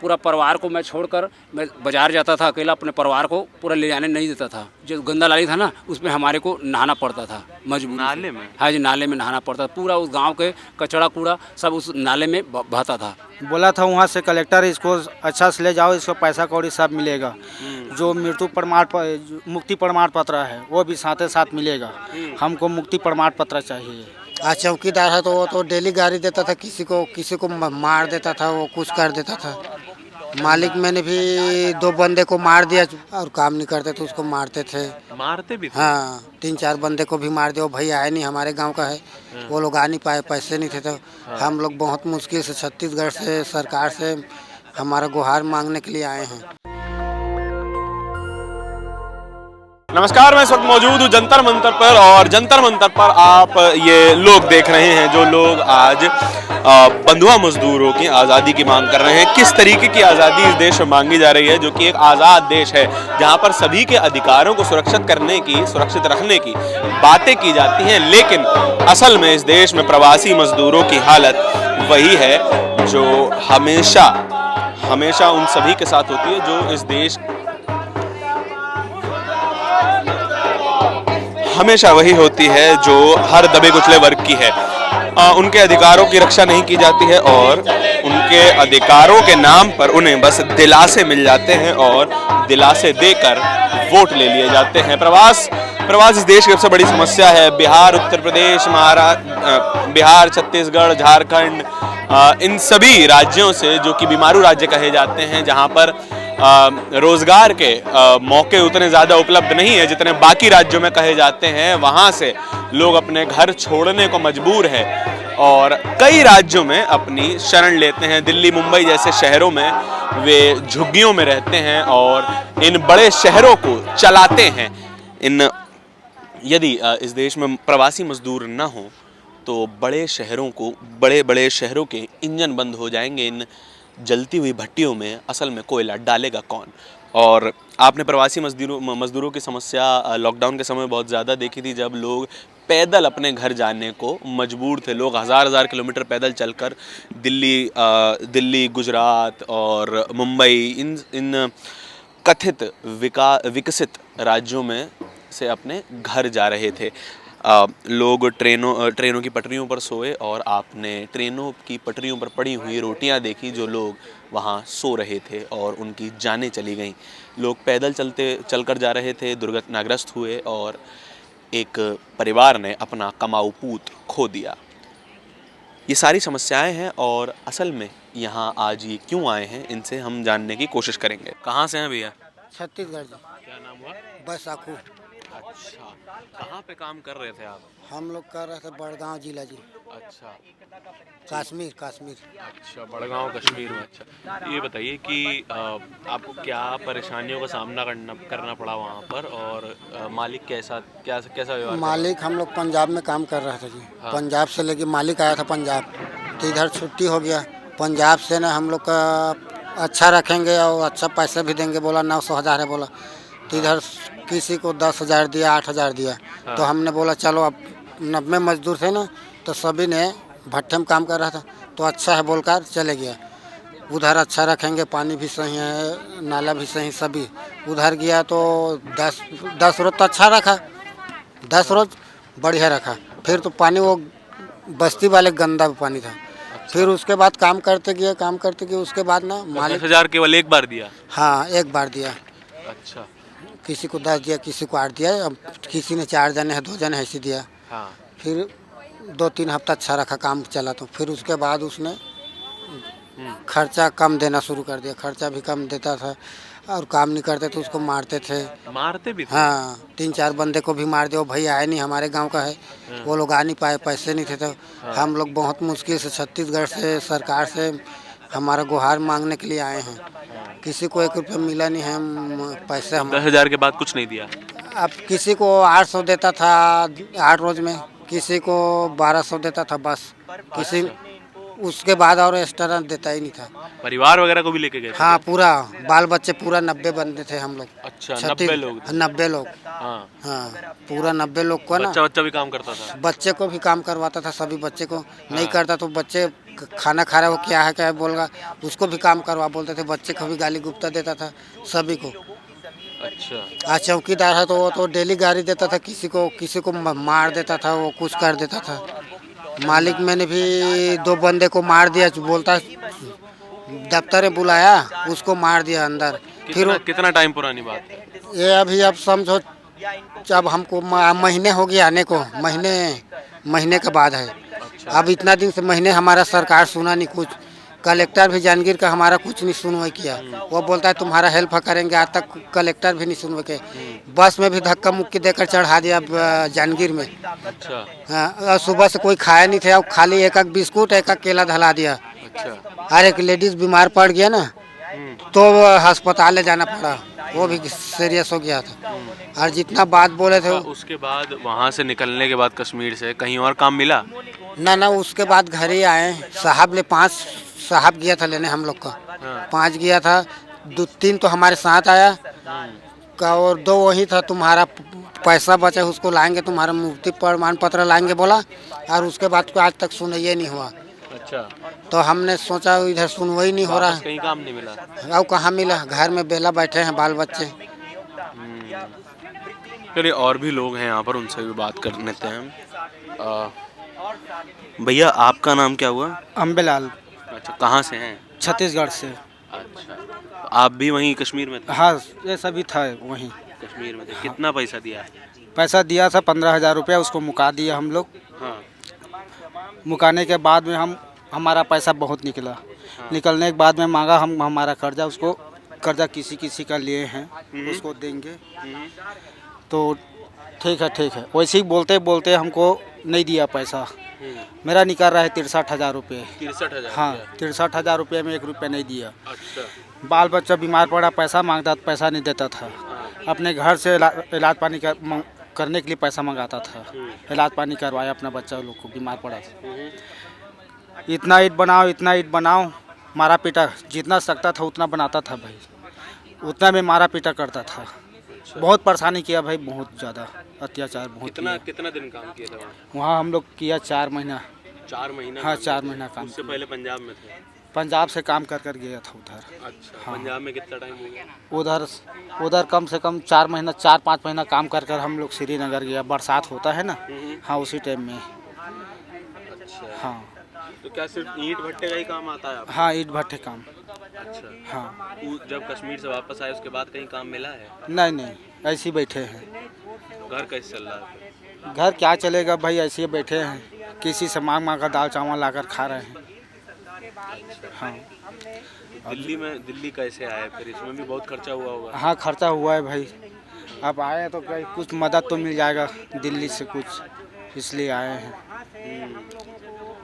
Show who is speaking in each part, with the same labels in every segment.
Speaker 1: पूरा परिवार को मैं छोड़कर मैं बाजार जाता था अकेला, अपने परिवार को पूरा ले जाने नहीं देता था। जो गंदा नाली था ना, उसमें हमारे को नहाना पड़ता था मजबूरी से।
Speaker 2: नाले में?
Speaker 1: हाँ जी, नाले में नहाना पड़ता था। पूरा उस गाँव के कचरा कूड़ा सब उस नाले में बहता था।
Speaker 3: बोला था वहाँ से कलेक्टर, इसको अच्छा से ले जाओ, इसको पैसा कौड़ी सब मिलेगा। जो मृत्यु मुक्ति प्रमाण पत्र है वो भी साथ साथ मिलेगा। हमको मुक्ति प्रमाण पत्र चाहिए।
Speaker 4: आज चौकीदार है तो वो तो डेली गाड़ी देता था, किसी को मार देता था, वो कुछ कर देता था। मालिक मैंने भी 2 बंदे को मार दिया और काम नहीं करते तो उसको मारते थे।
Speaker 2: मारते भी थे?
Speaker 4: हाँ, 3-4 बंदे को भी मार दिया। वो भाई आए नहीं, हमारे गांव का है, वो लोग आ नहीं पाए, पैसे नहीं थे तो हम लोग बहुत मुश्किल से छत्तीसगढ़ से सरकार से हमारा गुहार मांगने के लिए आए हैं।
Speaker 2: नमस्कार, मैं इस वक्त मौजूद हूँ जंतर मंतर पर, और जंतर मंतर पर आप ये लोग देख रहे हैं जो लोग आज बंधुआ मजदूरों की आज़ादी की मांग कर रहे हैं। किस तरीके की आज़ादी इस देश में मांगी जा रही है, जो कि एक आज़ाद देश है जहाँ पर सभी के अधिकारों को सुरक्षित रखने की बातें की जाती हैं, लेकिन असल में इस देश में प्रवासी मजदूरों की हालत वही है जो हमेशा उन सभी के साथ होती है जो इस देश हमेशा वही होती है जो हर दबे कुचले वर्ग की है। उनके अधिकारों की रक्षा नहीं की जाती है और उनके अधिकारों के नाम पर उन्हें बस दिलासे मिल जाते हैं और दिलासे देकर वोट ले लिए जाते हैं। प्रवास इस देश की सबसे बड़ी समस्या है। बिहार, उत्तर प्रदेश, बिहार, छत्तीसगढ़, झारखंड, इन सभी राज्यों से, जो कि बीमारू राज्य कहे जाते हैं, जहां पर रोजगार के मौके उतने ज़्यादा उपलब्ध नहीं है जितने बाकी राज्यों में कहे जाते हैं, वहाँ से लोग अपने घर छोड़ने को मजबूर हैं और कई राज्यों में अपनी शरण लेते हैं। दिल्ली, मुंबई जैसे शहरों में वे झुग्गियों में रहते हैं और इन बड़े शहरों को चलाते हैं। यदि इस देश में प्रवासी मजदूर न हो तो बड़े शहरों के इंजन बंद हो जाएंगे। इन जलती हुई भट्टियों में असल में कोयला डालेगा कौन? और आपने प्रवासी मजदूरों की समस्या लॉकडाउन के समय बहुत ज़्यादा देखी थी, जब लोग पैदल अपने घर जाने को मजबूर थे। लोग हज़ार किलोमीटर पैदल चलकर दिल्ली, गुजरात और मुंबई, इन कथित विकसित राज्यों में से अपने घर जा रहे थे। लोग ट्रेनों की पटरियों पर सोए और आपने ट्रेनों की पटरियों पर पड़ी हुई रोटियां देखी, जो लोग वहां सो रहे थे और उनकी जानें चली गईं। लोग पैदल चलकर जा रहे थे, दुर्घटनाग्रस्त हुए और एक परिवार ने अपना कमाऊ पूत खो दिया। ये सारी समस्याएं हैं और असल में यहाँ आज ये क्यों आए हैं, इनसे हम जानने की कोशिश करेंगे। कहाँ से हैं भैया?
Speaker 4: छत्तीसगढ़ जी।
Speaker 2: क्या नाम हुआ?
Speaker 4: बैसाखू।
Speaker 2: अच्छा, कहाँ पे काम कर रहे थे आप?
Speaker 4: हम लोग कर रहे थे बड़गांव जिला जी।
Speaker 2: अच्छा,
Speaker 4: कश्मीर।
Speaker 2: अच्छा, बड़गांव कश्मीर में। अच्छा, ये बताइए कि आपको क्या परेशानियों का सामना करना पड़ा वहाँ पर, और मालिक कैसा व्यवहार?
Speaker 4: मालिक हम लोग पंजाब में काम कर रहे थे जी। हाँ। पंजाब से लेके मालिक आया था पंजाब, तो इधर छुट्टी हो गया। पंजाब से ना हम लोग का अच्छा रखेंगे और अच्छा पैसे भी देंगे, बोला 900,000 है बोला। तो इधर किसी को 10,000 दिया, 8,000 दिया। हाँ। तो हमने बोला चलो, अब 90 मजदूर थे ना, तो सभी ने भट्टे में काम कर रहा था तो अच्छा है बोलकर चले गया। उधर अच्छा रखेंगे, पानी भी सही है, नाला भी सही, सभी उधर गया तो 10 रोज तो अच्छा रखा, 10 रोज बढ़िया रखा। फिर तो पानी वो बस्ती वाले गंदा पानी था। अच्छा। फिर उसके बाद काम करते गए उसके बाद ना मालिक
Speaker 2: 10,000 केवल एक बार दिया?
Speaker 4: हाँ, एक बार दिया।
Speaker 2: अच्छा,
Speaker 4: किसी को 10 दिया, किसी को 8 दिया, अब किसी ने 4 जने हैं, 2 जने ऐसे दिया। हाँ। फिर 2-3 हफ्ता अच्छा रखा, काम चला। तो फिर उसके बाद उसने खर्चा कम देना शुरू कर दिया। खर्चा भी कम देता था और काम नहीं करते तो उसको मारते
Speaker 2: भी थे?
Speaker 4: हाँ, 3-4 बंदे को भी मार दिया। वो भाई आए नहीं, हमारे गांव का है, वो लोग आ नहीं पाए, पैसे नहीं थे तो हम लोग बहुत मुश्किल से छत्तीसगढ़ से सरकार से हमारा गुहार मांगने के लिए आए हैं। किसी को 1 रुपया मिला नहीं है। पैसे हम
Speaker 2: 10,000 के बाद कुछ नहीं दिया?
Speaker 4: अब किसी को 800 देता था 8 रोज में, किसी को 1200 देता था बस। उसके बाद और एक्स्ट्रा देता ही नहीं था।
Speaker 2: परिवार वगैरह को भी लेके गए थे?
Speaker 4: हाँ पूरा बाल बच्चे पूरा 90 बंदे थे हम लोग।
Speaker 2: अच्छा,
Speaker 4: 36
Speaker 2: 90 लोग थे।
Speaker 4: 90 लोग।
Speaker 2: हाँ,
Speaker 4: हाँ पूरा 90 लोग को ना,
Speaker 2: बच्चा बच्चा भी काम करता था?
Speaker 4: बच्चे को भी काम करवाता था, सभी बच्चे को नहीं करता तो बच्चे खाना खा रहा हो क्या है क्या बोलगा, उसको भी काम करवा बोलते थे, बच्चे को भी गाली गुप्ता देता था सभी को।
Speaker 2: अच्छा,
Speaker 4: आज चौकीदार है तो वो तो डेली गाड़ी देता था, किसी को मार देता था, वो कुछ कर देता था। मालिक मैंने भी 2 बंदे को मार दिया, बोलता दफ्तर में बुलाया, उसको मार दिया अंदर। फिर
Speaker 2: कितना टाइम पुरानी बात है?
Speaker 4: ये अभी अब समझो जब हमको महीने हो गया आने को, महीने के बाद है। अब इतना दिन से महीने हमारा सरकार सुना नहीं कुछ, कलेक्टर भी जांजगीर का हमारा कुछ नहीं सुनवाई किया। वो बोलता है तुम्हारा हेल्प करेंगे, आज तक कलेक्टर भी नहीं सुनवाई के। बस में भी धक्का मुक्की देकर चढ़ा दिया जांजगीर में।
Speaker 2: अच्छा,
Speaker 4: हाँ, सुबह से कोई खाया नहीं था, खाली एक बिस्कुट एक केला धला दिया।
Speaker 2: अच्छा,
Speaker 4: और एक लेडीज बीमार पड़ गया ना तो अस्पताल ले जाना पड़ा, वो भी सीरियस हो गया था। और जितना बात बोले थे
Speaker 2: उसके बाद वहाँ से निकलने के बाद कश्मीर से कहीं और काम मिला?
Speaker 4: ना उसके बाद घर ही आए। साहब ले 5 साहब गया था लेने हम लोग का।
Speaker 2: हाँ।
Speaker 4: 5 गया था, 2-3 तो हमारे साथ आया का, और 2 वही था। तुम्हारा पैसा बचा उसको लाएंगे, तुम्हारा मुक्ति प्रमाण पत्र लाएंगे बोला, और उसके बाद तो आज तक सुनवाई नहीं हुआ।
Speaker 2: अच्छा,
Speaker 4: तो हमने सोचा इधर सुनवाई नहीं हो रहा है,
Speaker 2: कहीं काम नहीं मिला?
Speaker 4: अब कहाँ मिला, घर में बेला बैठे हैं बाल बच्चे।
Speaker 2: चलिए और भी लोग हैं यहाँ पर, उनसे भी बात कर लेते हैं। भैया आपका नाम क्या हुआ?
Speaker 3: अम्बेलाल,
Speaker 2: अच्छा, कहाँ से हैं?
Speaker 3: छत्तीसगढ़ से।
Speaker 2: अच्छा, तो आप भी वहीं कश्मीर में थे?
Speaker 3: हाँ ये सभी था वहीं।
Speaker 2: कश्मीर में थे। कितना पैसा दिया?
Speaker 3: पैसा दिया था 15,000 रुपया, उसको मुका दिया हम लोग।
Speaker 2: हाँ,
Speaker 3: मुकाने के बाद में हमारा पैसा बहुत निकला। निकलने के बाद में मांगा हमारा कर्जा, उसको कर्जा किसी का लिए हैं उसको देंगे। तो ठीक है वैसे ही बोलते बोलते हमको नहीं दिया पैसा। मेरा निकल रहा है 63,000 रुपये।
Speaker 2: 63,000?
Speaker 3: हाँ 63,000 रुपये में 1 रुपया नहीं दिया।
Speaker 2: अच्छा,
Speaker 3: बाल बच्चा बीमार पड़ा, पैसा मांगता तो पैसा नहीं देता था। अपने घर से इलाज पानी करने के लिए पैसा मंगाता था। इलाज पानी करवाया अपना बच्चा लोग को, बीमार पड़ा था। इतना ईंट बनाओ, मारा पीटा जितना सकता था उतना बनाता था भाई, उतना में मारा पीटा करता था। बहुत परेशानी किया भाई, बहुत ज़्यादा अत्याचार बहुत किया।
Speaker 2: कितना दिन काम किया था वहाँ?
Speaker 3: वहाँ हम लोग किया 4 महीना।
Speaker 2: 4 महीना?
Speaker 3: हाँ 4 महीना काम।
Speaker 2: उससे पहले पंजाब में थे?
Speaker 3: पंजाब से काम कर गया था उधर।
Speaker 2: अच्छा,
Speaker 3: हाँ।
Speaker 2: पंजाब में कितना टाइम हो गया?
Speaker 3: उधर कम से कम 4-5 महीना काम कर हम लोग श्रीनगर गया। बरसात होता है ना, हाँ उसी टाइम में।
Speaker 2: अच्छा,
Speaker 3: हाँ
Speaker 2: तो क्या सिर्फ ईंट भट्टे का ही काम आता है आपको?
Speaker 3: हाँ ईंट भट्टे काम।
Speaker 2: अच्छा,
Speaker 3: हाँ
Speaker 2: जब कश्मीर से वापस आए उसके बाद कहीं काम मिला है?
Speaker 3: नहीं ऐसे ही बैठे हैं।
Speaker 2: घर कैसे चल रहा है?
Speaker 3: घर क्या चलेगा भाई, ऐसे ही बैठे हैं, किसी से मांग कर दाल चावल लाकर खा रहे हैं। हाँ
Speaker 2: दिल्ली कैसे आए फिर? इसमें भी बहुत खर्चा हुआ होगा?
Speaker 3: हाँ खर्चा हुआ है भाई। अब आए हैं तो कुछ मदद तो मिल जाएगा दिल्ली से कुछ, इसलिए आए हैं।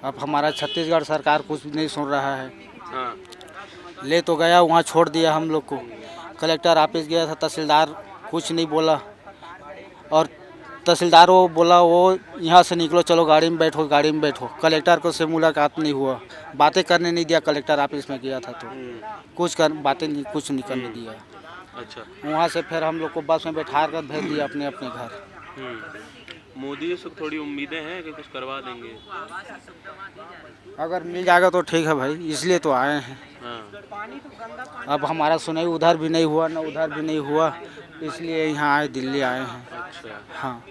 Speaker 3: अब हमारा छत्तीसगढ़ सरकार कुछ नहीं सुन रहा है।
Speaker 2: हाँ,
Speaker 3: ले तो गया, वहाँ छोड़ दिया हम लोग को। कलेक्टर ऑफिस गया था, तहसीलदार कुछ नहीं बोला, और तहसीलदार वो बोला वो यहाँ से निकलो, चलो गाड़ी में बैठो। कलेक्टर को से मुलाकात नहीं हुआ, बातें करने नहीं दिया। कलेक्टर ऑफिस में गया था तो कुछ नहीं करने दिया।
Speaker 2: अच्छा,
Speaker 3: वहाँ से फिर हम लोग को बस में बैठा कर भेज दिया अपने घर।
Speaker 2: मोदी से थोड़ी उम्मीदें हैं कि कुछ करवा देंगे?
Speaker 3: अगर मिल जाएगा तो ठीक है भाई, इसलिए तो आए हैं।
Speaker 2: हाँ।
Speaker 3: अब हमारा सुनाई उधर भी नहीं हुआ ना उधर भी नहीं हुआ, इसलिए यहाँ आए, दिल्ली आए हैं।
Speaker 2: अच्छा,
Speaker 3: हाँ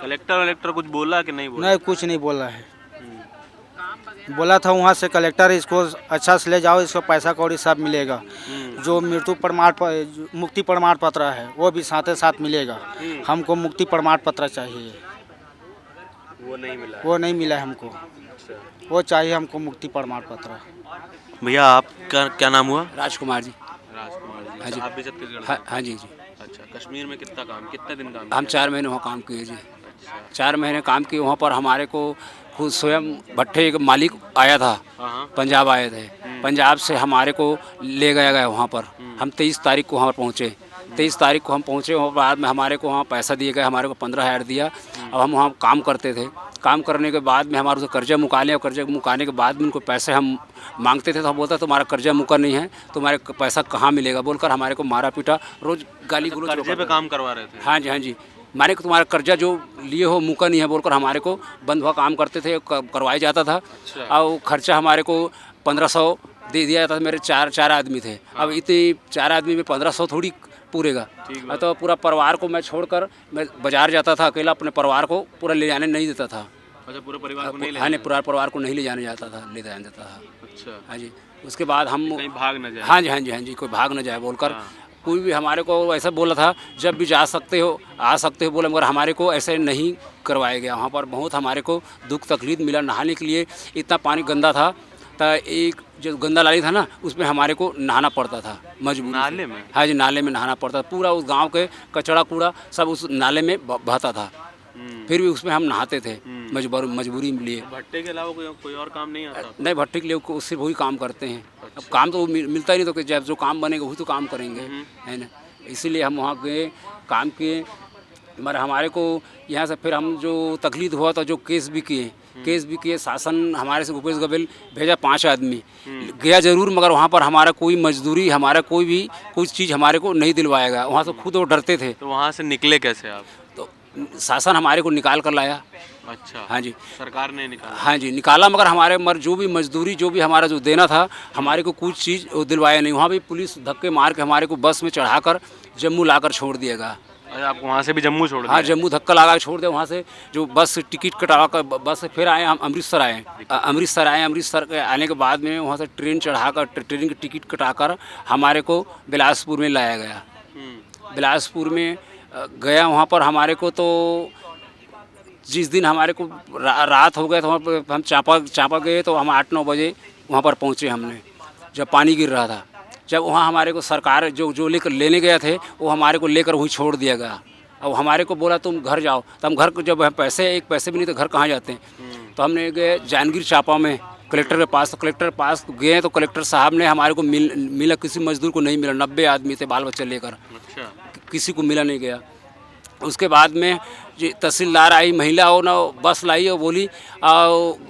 Speaker 2: कलेक्टर कुछ बोला कि नहीं बोला?
Speaker 3: नहीं कुछ नहीं बोला है। बोला था वहाँ से कलेक्टर इसको अच्छा से ले जाओ, इसको पैसा कौड़ी सब मिलेगा। जो मुक्ति प्रमाण पत्र है वो भी साथ मिलेगा। हमको मुक्ति प्रमाण पत्र चाहिए,
Speaker 2: वो नहीं मिला?
Speaker 3: वो नहीं मिला हमको।
Speaker 2: अच्छा,
Speaker 3: वो चाहिए हमको मुक्ति प्रमाण पत्र।
Speaker 2: भैया आपका क्या नाम हुआ?
Speaker 1: राजकुमार जी।
Speaker 2: राजकुमार जी।
Speaker 1: हाँ जी।
Speaker 2: आप भी छत्तीसगढ़?
Speaker 1: हाँ जी।
Speaker 2: अच्छा, कश्मीर में कितना दिन काम
Speaker 1: हम 4 महीने वहाँ काम किए जी। 4 महीने काम किए वहाँ पर। हमारे को खुद स्वयं भट्टे एक मालिक आया था, पंजाब आए थे। पंजाब से हमारे को ले गया वहाँ पर। हम 23 तारीख को वहाँ पहुँचे। 23 तारीख को हम पहुँचे, वहाँ बाद में हमारे को वहाँ पैसा दिए गए, हमारे को 15,000 दिया। अब हम वहाँ काम करते थे, काम करने के बाद में हमारे से कर्जा मुका लिया और कर्जा मुकाने के बाद में उनको पैसे हम मांगते थे तो हम बोलता तुम्हारा कर्जा मुका नहीं है, तुम्हारे पैसा कहाँ मिलेगा बोलकर हमारे को मारा पीटा, रोज़ गाली गलौज
Speaker 2: कर्जे पे काम करवा रहे थे?
Speaker 1: हाँ जी, हाँ जी। माने को तुम्हारा कर्जा जो लिए हो मुका नहीं है बोलकर हमारे को बंद हुआ काम करते थे, करवाया जाता था। और खर्चा हमारे को 1500 दे दिया जाता था। मेरे चार आदमी थे। अब इतने 4 आदमी में 1500 थोड़ी पूरेगा। तो पूरा परिवार को मैं छोड़कर मैं बाजार जाता था अकेला, अपने परिवार को पूरा ले जाने नहीं देता था।
Speaker 2: अच्छा, पूरे परिवार को नहीं ले
Speaker 1: हाँ, नहीं, पूरा परिवार को नहीं ले जाने जाता था, ले जाने देता था।
Speaker 2: अच्छा,
Speaker 1: हाँ जी। उसके बाद हम
Speaker 2: कहीं भाग न जाए।
Speaker 1: हाँ जी, हाँ जी, हाँ जी, कोई भाग न जाए बोलकर कोई भी हमारे को ऐसा बोला था जब भी जा सकते हो आ सकते हो बोले, मगर हमारे को ऐसे नहीं करवाया गया। वहाँ पर बहुत हमारे को दुख तकलीफ मिला। नहाने के लिए इतना पानी गंदा था, तो एक जो गंदा नाली था ना उसमें हमारे को नहाना पड़ता था मजबूरी।
Speaker 2: नाले में?
Speaker 1: हाँ जी, नाले में नहाना पड़ता था। पूरा उस गांव के कचड़ा कूड़ा सब उस नाले में बहता था, फिर भी उसमें हम नहाते थे मजबूरी में लिए।
Speaker 2: भट्टे के अलावा कोई और काम नहीं आता?
Speaker 1: नहीं, भट्टे के लिए उससे वही काम करते हैं। अब काम तो मिलता ही नहीं, तो जब जो काम बनेगा वही तो काम करेंगे, है ना। इसीलिए हम वहाँ गए, काम किए। मगर हमारे को यहाँ से फिर हम जो तकलीफ हुआ था, जो केस भी किए, शासन हमारे से भूपेश बघेल भेजा 5 आदमी गया जरूर, मगर वहाँ पर हमारा कोई मजदूरी, हमारा कोई भी कुछ चीज़ हमारे को नहीं दिलवाएगा। वहाँ से खुद वो डरते थे।
Speaker 2: तो वहाँ से निकले कैसे आप?
Speaker 1: तो शासन हमारे को निकाल कर लाया।
Speaker 2: अच्छा,
Speaker 1: हाँ जी,
Speaker 2: सरकार ने निकाला?
Speaker 1: हाँ जी, निकाला, मगर हमारे जो भी मजदूरी जो भी हमारा जो देना था हमारे को कुछ चीज़ दिलवाया नहीं। वहाँ भी पुलिस धक्के मार के हमारे को बस में चढ़ाकर जम्मू लाकर छोड़ दिएगा।
Speaker 2: अरे आप वहाँ से भी जम्मू छोड़ दिया?
Speaker 1: हाँ, जम्मू धक्का लगा के छोड़ दिया। वहाँ से जो बस से टिकट कटवा कर बस से फिर आए, हम अमृतसर आए। अमृतसर के आने के बाद में वहाँ से ट्रेन चढ़ाकर ट्रेन की टिकट कटाकर हमारे को बिलासपुर में लाया गया। बिलासपुर में गया, वहाँ पर हमारे को तो जिस दिन हमारे को रात हो गया तो वहाँ पर हम चांपा गए, तो हम 8-9 बजे वहाँ पर पहुँचे हमने, जब पानी गिर रहा था। जब वहाँ हमारे को सरकार जो लेने गए थे वो हमारे को लेकर वहीं छोड़ दिया गया। अब हमारे को बोला तुम घर जाओ, तो हम घर को जब हम एक पैसे भी नहीं तो घर कहाँ जाते हैं। तो हमने गए जांजगीर चांपा में कलेक्टर के पास, तो कलेक्टर के पास गए तो कलेक्टर साहब ने हमारे को मिला, किसी मजदूर को नहीं मिला। 90 आदमी थे बाल बच्चे लेकर। अच्छा। किसी को मिला नहीं गया। उसके बाद में जो तहसीलदार आई, महिला हो ना, बस लाई और बोली,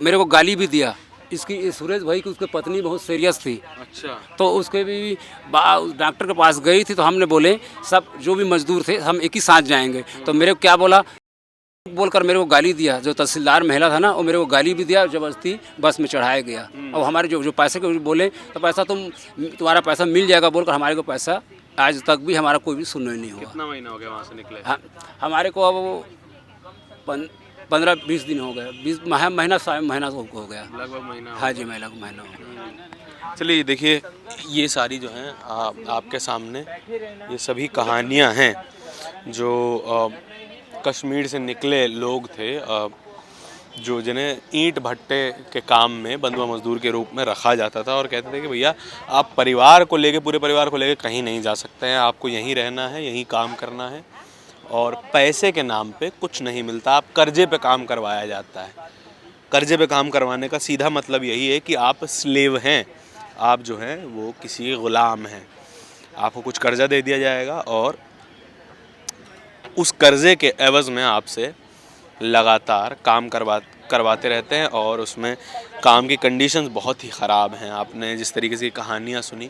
Speaker 1: मेरे को गाली भी दिया। इसकी सुरेश भाई की उसकी पत्नी बहुत सीरियस थी। अच्छा। तो उसके भी डॉक्टर के पास गई थी, तो हमने बोले सब जो भी मजदूर थे हम एक ही साथ जाएंगे। तो मेरे को क्या बोलकर मेरे को गाली दिया। जो तहसीलदार महिला था ना वो मेरे को गाली भी दिया, जबरदस्ती बस में चढ़ाया गया। और हमारे जो पैसे के बोले तो पैसा तुम्हारा पैसा मिल जाएगा बोलकर हमारे को पैसा आज तक भी हमारा कोई भी सुनवाई नहीं हुआ।
Speaker 2: कितना महीना हो गया वहाँ से निकले?
Speaker 1: हाँ, हमारे को अब 15-20 दिन हो गए, 20 महीना हो गया
Speaker 2: लगभग महीना।
Speaker 1: हाँ जी, महीना हो गया।
Speaker 2: चलिए देखिए, ये सारी जो हैं आपके सामने ये सभी कहानियाँ हैं जो कश्मीर से निकले लोग थे, जो जिन्हें ईंट भट्टे के काम में बंधुआ मजदूर के रूप में रखा जाता था और कहते थे कि भैया आप परिवार को लेके, पूरे परिवार को लेके कहीं नहीं जा सकते हैं, आपको यहीं रहना है, यहीं काम करना है और पैसे के नाम पे कुछ नहीं मिलता। आप कर्जे पे काम करवाया जाता है। कर्जे पे काम करवाने का सीधा मतलब यही है कि आप स्लेव हैं, आप जो हैं वो किसी गुलाम हैं। आपको कुछ कर्जा दे दिया जाएगा और उस कर्जे के एवज़ में आपसे लगातार काम करवाते रहते हैं और उसमें काम की कंडीशंस बहुत ही ख़राब हैं। आपने जिस तरीके से कहानियाँ सुनी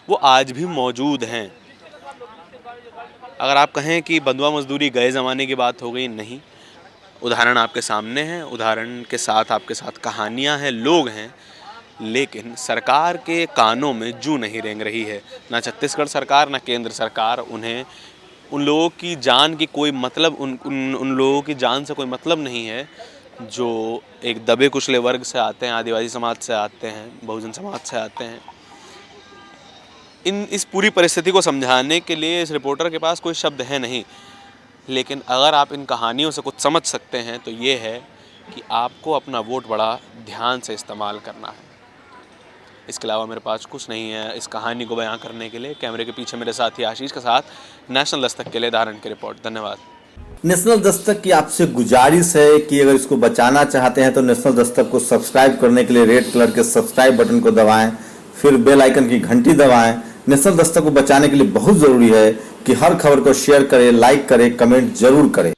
Speaker 2: वो आज भी मौजूद हैं। अगर आप कहें कि बंधुआ मजदूरी गए ज़माने की बात हो गई, नहीं, उदाहरण आपके सामने हैं, उदाहरण के साथ आपके साथ कहानियाँ हैं, लोग हैं, लेकिन सरकार के कानों में जूं नहीं रेंग रही है। ना छत्तीसगढ़ सरकार ना केंद्र सरकार उन्हें उन लोगों की जान की कोई मतलब उन लोगों की जान से कोई मतलब नहीं है जो एक दबे कुचले वर्ग से आते हैं, आदिवासी समाज से आते हैं, बहुजन समाज से आते हैं। इस पूरी परिस्थिति को समझाने के लिए इस रिपोर्टर के पास कोई शब्द है नहीं, लेकिन अगर आप इन कहानियों से कुछ समझ सकते हैं तो ये है कि आपको अपना वोट बड़ा ध्यान से इस्तेमाल करना है। इसके अलावा मेरे पास कुछ नहीं है इस कहानी को बयां करने के लिए। कैमरे के पीछे मेरे साथी आशीष के साथ नेशनल दस्तक के लिए धारण की रिपोर्ट। धन्यवाद।
Speaker 5: नेशनल दस्तक की आपसे गुजारिश है कि अगर इसको बचाना चाहते हैं तो नेशनल दस्तक को सब्सक्राइब करने के लिए रेड कलर के सब्सक्राइब बटन को दबाएं, फिर बेल आइकन की घंटी दबाएं। नेशनल दस्तक को बचाने के लिए बहुत जरूरी है कि हर खबर को शेयर करें, लाइक करें, कमेंट जरूर करें।